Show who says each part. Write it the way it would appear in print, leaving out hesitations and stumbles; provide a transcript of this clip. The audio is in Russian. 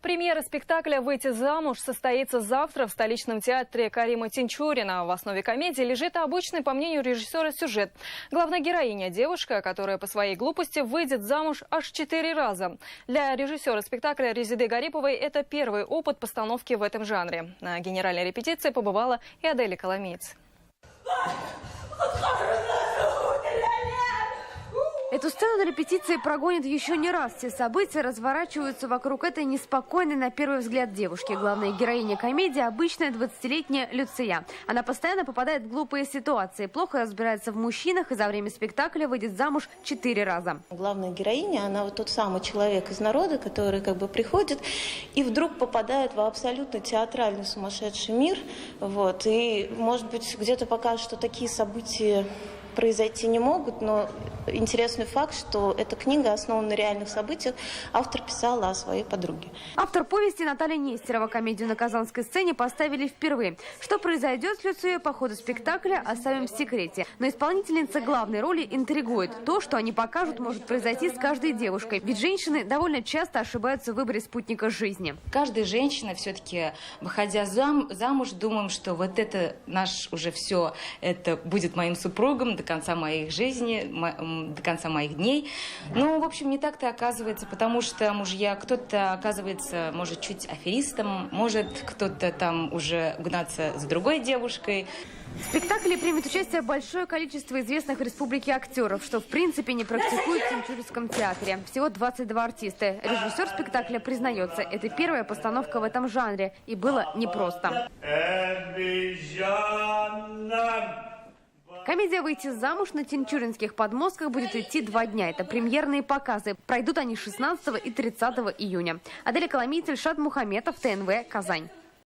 Speaker 1: Премьера спектакля «Выйти замуж» состоится завтра в столичном театре Карима Тинчурина. В основе комедии лежит обычный, по мнению режиссера, сюжет. Главная героиня – девушка, которая по своей глупости выйдет замуж аж 4 раза. Для режиссера спектакля Резиды Гариповой это первый опыт постановки в этом жанре. На генеральной репетиции побывала и Аделя Коломиец.
Speaker 2: Эту сцену на репетиции прогонят еще не раз. Все события разворачиваются вокруг этой неспокойной на первый взгляд девушки. Главная героиня комедии – обычная 20-летняя Люция. Она постоянно попадает в глупые ситуации, плохо разбирается в мужчинах и за время спектакля выйдет замуж 4 раза.
Speaker 3: Главная героиня, она вот тот самый человек из народа, который как бы приходит и вдруг попадает в абсолютно театральный сумасшедший мир. Вот. И, может быть, где-то покажут, что такие события произойти не могут, но интересный факт, что эта книга основана на реальных событиях. Автор писала о своей подруге.
Speaker 2: Автор повести Наталья Нестерова. Комедию на Казанской сцене поставили впервые. Что произойдет с Люцией по ходу спектакля, оставим в секрете. Но исполнительница главной роли интригует. То, что они покажут, может произойти с каждой девушкой. Ведь женщины довольно часто ошибаются в выборе спутника жизни.
Speaker 4: Каждая женщина все-таки, выходя замуж, думаем, что вот это наш уже все, это будет моим супругом до конца моих жизни, до конца моих дней. Но, в общем, не так-то оказывается, потому что мужья, кто-то оказывается, может, чуть аферистом, может, кто-то там уже гнаться за другой девушкой.
Speaker 2: В спектакле примет участие большое количество известных в республике актеров, что в принципе не практикуют в Тинчуринском театре. Всего 22 артиста. Режиссер спектакля признается, это первая постановка в этом жанре, и было непросто. Комедия «Выйти замуж» на тинчуринских подмостках будет идти 2 дня. Это премьерные показы. Пройдут они 16 и 30 июня. Аделя Коломиец, Ильшат Мухаметов, ТНВ, Казань.